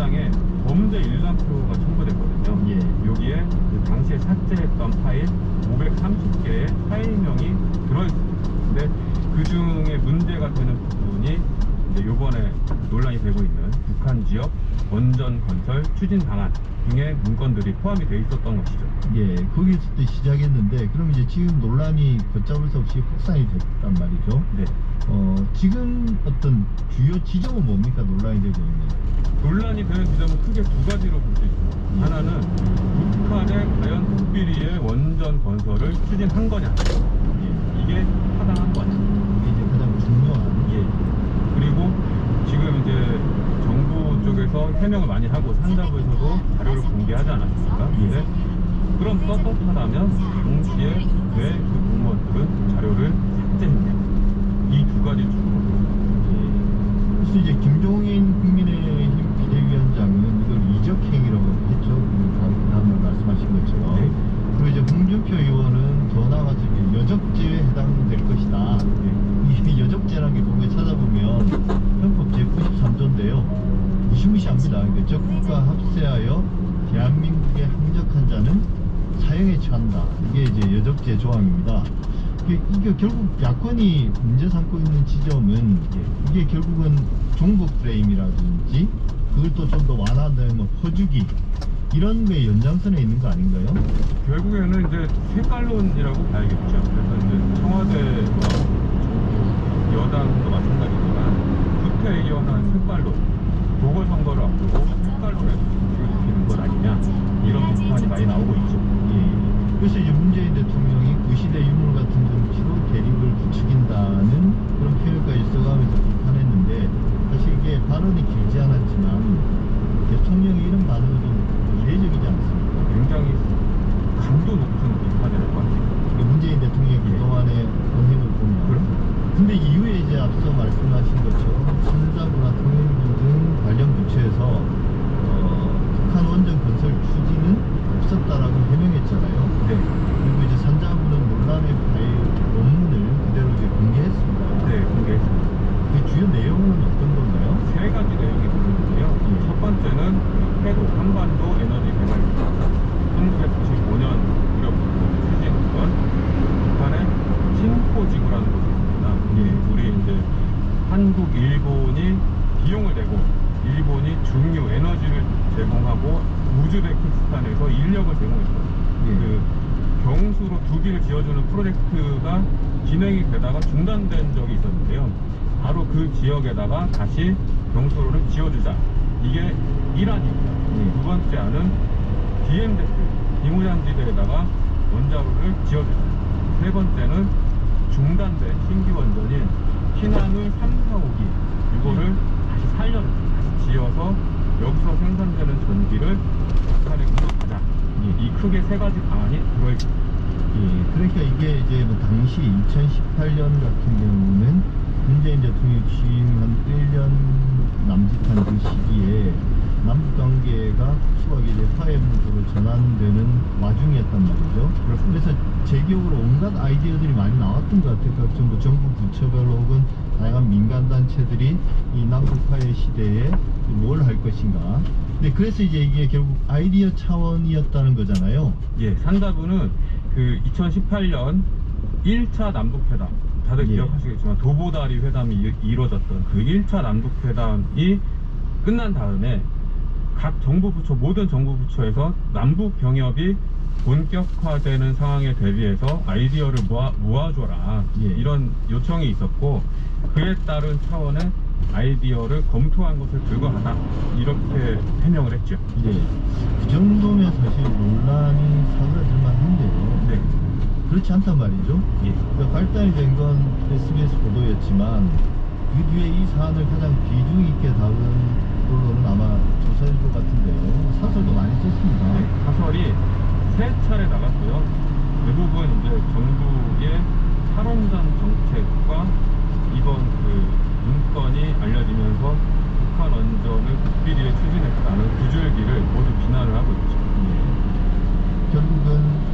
영장에 범죄 일람표가 첨부됐거든요. 예. 여기에 그 당시에 삭제했던 파일 530개의 파일명이 들어있습니다. 근데 그 중에 문제가 되는 부분이 이제 요번에 논란이 되고 있는 북한 지역 원전 건설 추진 방안 등의 문건들이 포함이 되어 있었던 것이죠. 예, 거기서부터 시작했는데, 그럼 이제 지금 논란이 걷잡을 수 없이 확산이 됐단 말이죠. 네. 지금 어떤 주요 지점은 뭡니까? 논란이 되고 있는. 논란이 되는 지점은 크게 두 가지로 볼 수 있습니다. 하나는 북한의 과연 독비리의 원전 건설을 추진한 거냐, 이게 타당한 거냐. 이게 이제 가장 중요한. 예. 그리고 지금 이제 정부 쪽에서 해명을 많이 하고 산자부에서도 자료를 공개하지 않았습니까? 근데 그럼 떳떳하다면 당시에 왜 그 공무원들은 자료를 삭제했냐, 이 두 가지 축으로. 그래서 이제 김종인 국민의힘 비대위원장은 이걸 이적행위라고 했죠. 다음에 말씀하신 것처럼. 네. 그리고 이제 홍준표 의원은 더 나아가서 이게 여적죄에 해당될 것이다. 이게 여적죄라는 게 보면 찾아보면 헌법 제93조인데요. 무시무시합니다. 그러니까 적국과 합세하여 대한민국에 항적한 자는 사형에 처한다. 이게 이제 여적죄 조항입니다. 이게 결국 야권이 문제 삼고 있는 지점은 이게 결국은 종북 프레임이라든지 그걸 또 좀 더 완화된 뭐 퍼주기 이런 게 연장선에 있는 거 아닌가요? 결국에는 이제 색깔론이라고 봐야겠죠. 그래서 이제 청와대와 정부, 여당도 마찬가지지만 구태의원한 색깔론, 보궐선거를 앞두고 색깔론에 지키는 것 아니냐, 이런 비판이 많이 나오고 있죠. 예. 그래서 이제 문재인 대통령이 그 시대 유물 같은 정치로 대립을 부추긴다는 그런 표현까지 써가면서 비판했는데, 사실 이게 발언이 길지 않았지만 대통령이 이런 반응은 좀 이례적이지 않습니까? 굉장히 강도 높은 비판이라고 합니다. 문재인 대통령의 그동안의 언행을 보면. 근데 이후에 이제 앞서 말씀하신 것처럼 산자부나 통일부 등 관련 부처에서 북한 원전 건설 추진은 없었다라고 해명했잖아요. 네. 그리고 이제 산자부는 논란의 파일 논문을 그대로 이제 공개했습니다. 네, 공개했습니다. 그 주요 내용은 어떤 건가요? 세 가지 내용이 있는데요. 첫 번째는 해도 한반도 에너지 개발입니다. 1995년 무렵부터 추진했던 북한의 신포지구라는 곳이 있습니다. 우리 이제 한국, 일본이 비용을 내고 일본이 중유 에너지를 제공하고 우즈베키스탄에서 인력을 제공했거든요. 그 경수로 두 기를 지어주는 프로젝트가 진행이 되다가 중단된 적이 있었는데요. 바로 그 지역에다가 다시 경수로를 지어주자, 이게 1안입니다. 두 번째 안은 DMZ, 비무장지대에다가 원자로를 지어주자. 세 번째는 중단된 신규 원전인 피난을 3, 4, 5기 이거를 다시 살려서 다시 지어서 여기서 생산되는 전기를 북한에 공급하자. 이 크게 세 가지 방안이 들어있습니다. 예, 그러니까 이게 이제 뭐 당시 2018년 같은 경우는 문재인 대통령이 취임한 1년 남짓한 그 시기에 남북 관계가 급속하게 이제 화해 무드로 전환되는 와중이었단 말이죠. 그래서 제 기억으로 온갖 아이디어들이 많이 나왔던 것 같아요. 각 정부 정부 부처별로 혹은 다양한 민간 단체들이 이 남북 화해 시대에 뭘 할 것인가. 근데 그래서 이제 이게 결국 아이디어 차원이었다는 거잖아요. 예, 산자부는 그 2018년 1차 남북회담, 다들 기억하시겠지만 도보다리 회담이 이루어졌던 그 1차 남북회담이 끝난 다음에 각 정부 부처, 모든 정부 부처에서 남북 병협이 본격화되는 상황에 대비해서 아이디어를 모아줘라, 이런 요청이 있었고, 그에 따른 차원의 아이디어를 검토한 것을 불과하다, 이렇게 해명을 했죠. 그 정도면 사실 논란이 사그라질만 한데요. 네. 그렇지 않단 말이죠. 그러니까 발단이 된 건 SBS 보도였지만 그 뒤에 이 사안을 가장 비중 있게 다룬 걸로는 아마 조선일보 같은데요. 사설도 많이 썼습니다. 사설이 3차례 나갔고요. 대부분 이제 정부의 탈원전 정책과 이번 그 문건이 알려지면서 북한 원전을 국비리에 추진했다는 두 줄기를 모두 비난을 하고 있죠. 결국은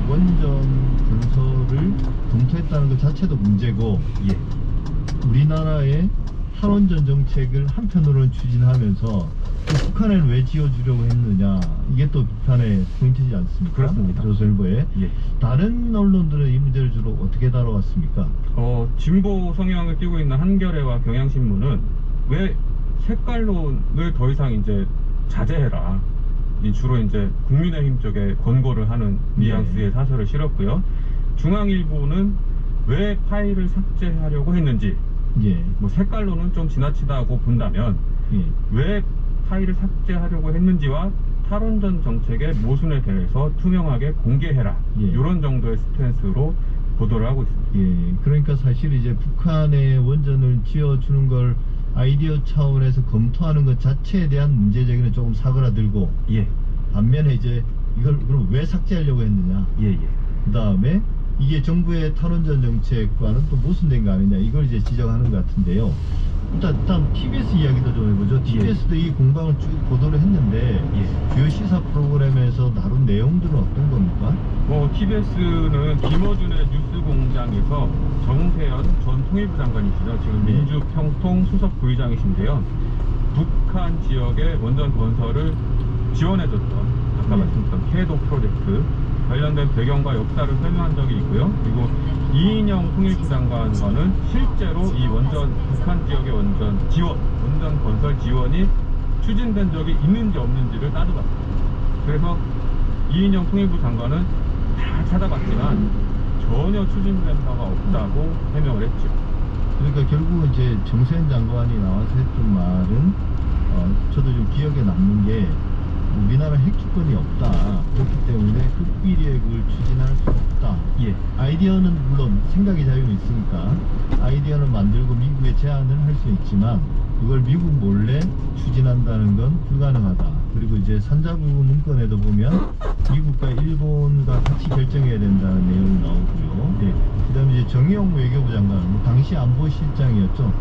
원전 건설을 검토했다는 것 자체도 문제고, 우리나라의 탈원전 정책을 한편으로는 추진하면서 또 북한에는 왜 지어주려고 했느냐, 이게 또 비판의 포인트지 않습니까? 그렇습니다. 조선일보에. 예. 다른 언론들은 이 문제를 주로 어떻게 다뤄왔습니까? 진보 성향을 띠고 있는 한겨레와 경향신문은 왜 색깔론을 더 이상 이제 자제해라, 주로 이제 국민의힘 쪽에 권고를 하는 뉘앙스의 사설을 실었고요. 중앙일보는 왜 파일을 삭제하려고 했는지, 예. 뭐 색깔론은 좀 지나치다고 본다면 예. 왜 파일을 삭제하려고 했는지와 탈원전 정책의 모순에 대해서 투명하게 공개해라, 예. 이런 정도의 스탠스로 보도를 하고 있습니다. 예. 그러니까 사실 이제 북한의 원전을 지어주는 걸 아이디어 차원에서 검토하는 것 자체에 대한 문제 제기는 조금 사그라들고, 예, 반면에 이제 이걸 그럼 왜 삭제하려고 했느냐, 예, 예. 그 다음에 이게 정부의 탈원전 정책과는 또 모순된 거 아니냐, 이걸 이제 지적하는 것 같은데요. 일단 TBS 이야기도 좀 해보죠. TBS도 이 공방을 쭉 보도를 했는데 예. 주요 시사 프로그램에서 다룬 내용들은 어떤 겁니까? TBS는 김어준의 뉴스공장에서 정세현 전 통일부 장관이시죠. 지금 네. 민주평통 수석 부의장이신데요. 북한 지역의 원전 건설을 지원해줬던, 아까 네. 말씀드렸던 케이도 프로젝트 관련된 배경과 역사를 설명한 적이 있고요. 그리고 이인영 통일부 장관과는 실제로 이 북한 지역의 원전 건설 지원이 추진된 적이 있는지 없는지를 따져봤습니다. 그래서 이인영 통일부 장관은 다 찾아봤지만 전혀 추진된 바가 없다고 해명을 했죠. 그러니까 결국은 이제 정세현 장관이 나와서 했던 말은 저도 좀 기억에 남는 게, 우리나라 핵주권이 없다, 그렇기 때문에 흑비리에 그걸 추진할 수 없다. 예. 아이디어는 물론 생각의 자유는 있으니까 아이디어는 만들고 미국에 제안을 할 수 있지만 그걸 미국 몰래 추진한다는 건 불가능하다. 그리고 이제 산자부 문건에도 보면 미국과 일본과 같이 결정해야 된다는 내용이 나오고요. 네. 그 다음에 이제 정의용 외교부 장관, 당시 안보실장이었죠.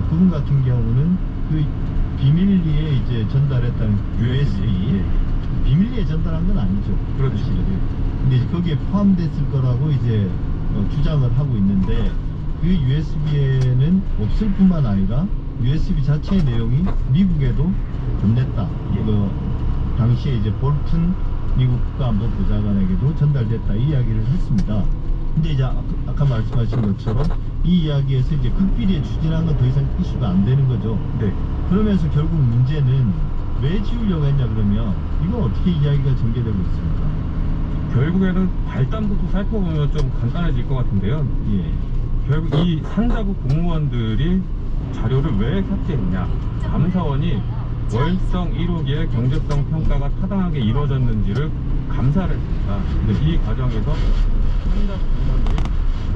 그분 같은 경우는 그 비밀리에 이제 전달했다는 USB, 비밀리에 전달한 건 아니죠. 그렇죠. 사실은. 근데 이제 거기에 포함됐을 거라고 이제 주장을 하고 있는데, 그 USB에는 없을 뿐만 아니라 USB 자체의 내용이 미국에도 전냈다. 이거 당시에 이제 볼튼 미국 국가안보보좌관에게도 전달됐다, 이 이야기를 했습니다. 근데 이제 아까 말씀하신 것처럼 이 이야기에서 이제 극비리에 추진한 건 더 이상 이슈가 안 되는 거죠. 네. 그러면서 결국 문제는 왜 지우려고 했냐 그러면, 이건 어떻게 이야기가 전개되고 있습니까? 결국에는 발단부터 살펴보면 좀 간단해질 것 같은데요. 예. 결국 이 산자부 공무원들이 자료를 왜 삭제했냐, 감사원이 월성 1호기의 경제성 평가가 타당하게 이루어졌는지를 감사를 했습니다. 근데 이 과정에서 산자부 공무원들이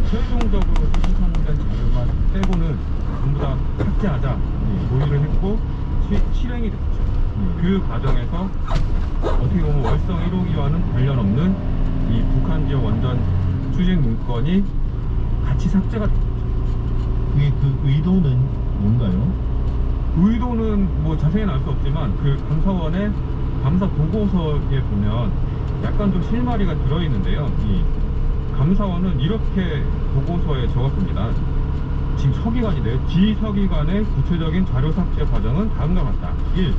최종적으로 수신된 자료만 빼고는 전부 다 삭제하자 고의를 했고 실행이 됐죠. 그 과정에서 어떻게 보면 월성 1호기와는 관련 없는 이 북한 지역 원전 추진 문건이 같이 삭제가 됐죠. 그게 그 의도는 뭔가요? 의도는 뭐 자세히는 알 수 없지만 그 감사원의 감사 보고서에 보면 약간 좀 실마리가 들어있는데요. 감사원은 이렇게 보고서에 적었습니다. 지금 서기관인데요. 지서기관의 구체적인 자료 삭제 과정은 다음과 같다. 1.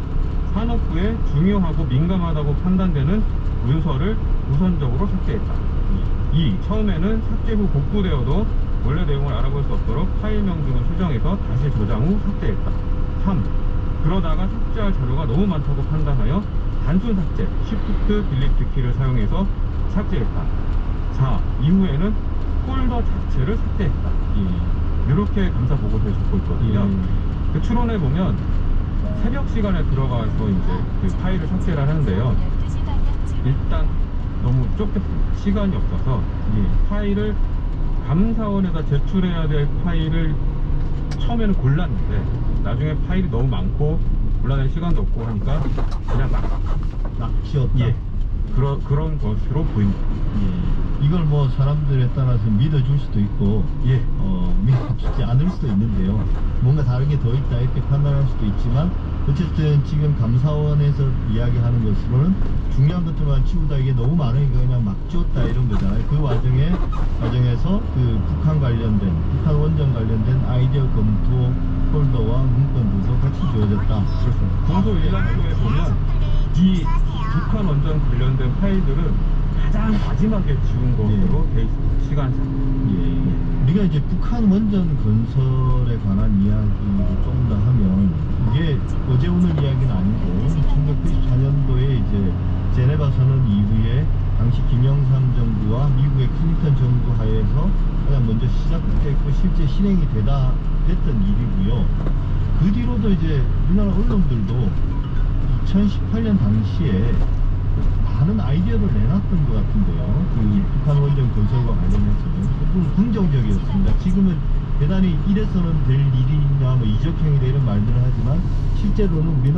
산업부에 중요하고 민감하다고 판단되는 문서를 우선적으로 삭제했다. 2. 처음에는 삭제 후 복구되어도 원래 내용을 알아볼 수 없도록 파일명 등을 수정해서 다시 저장 후 삭제했다. 3. 그러다가 삭제할 자료가 너무 많다고 판단하여 단순 삭제, Shift Delete 키를 사용해서 삭제했다. 4. 이후에는 폴더 자체를 삭제했다. 이렇게 감사 보고서에 적고 있거든요. 그 추론해 보면 새벽 시간에 들어가서 이제 그 파일을 삭제를 하는데요. 일단 너무 좁겠습니다. 시간이 없어서 파일을 감사원에다 제출해야 될 파일을 처음에는 골랐는데 나중에 파일이 너무 많고 골라낼 시간도 없고 하니까 그냥 막 지웠다. 그런 것으로 보입니다. 이걸 뭐 사람들에 따라서 믿어줄 수도 있고 믿어주지 않을 수도 있는데요. 뭔가 다른 게 더 있다 이렇게 판단할 수도 있지만, 어쨌든 지금 감사원에서 이야기하는 것으로는 중요한 것들만 치우다 이게 너무 많으니까 그냥 막 지웠다 이런 거잖아요. 그 과정에서 그 북한 원전 관련된 아이디어 검토 폴더와 문건들도 같이 주어졌다. 그렇습니다. 공소 일람표에 보면 이 북한 원전 관련된 파일들은 가장 마지막에 지운 것으로 돼 있습니다. 시간상. 예. 우리가 이제 북한 원전 건설에 관한 이야기를 조금 더 하면 이게 어제 오늘 이야기는 아니고 1994년도에 이제 제네바 선언 이후에 당시 김영삼 정부와 미국의 클린턴 정부 하에서 가장 먼저 시작됐고 실제 실행이 됐던 일이고요. 그 뒤로도 이제 우리나라 언론들도 2018년 당시에 많은 아이디어를 내놨던 것 같은데요. 그 북한 원전 건설과 관련해서는 조금 긍정적이었습니다. 지금은 대단히 이래서는 될 일이냐, 뭐 이적행위다 이런 말들을 하지만 실제로는 우리나라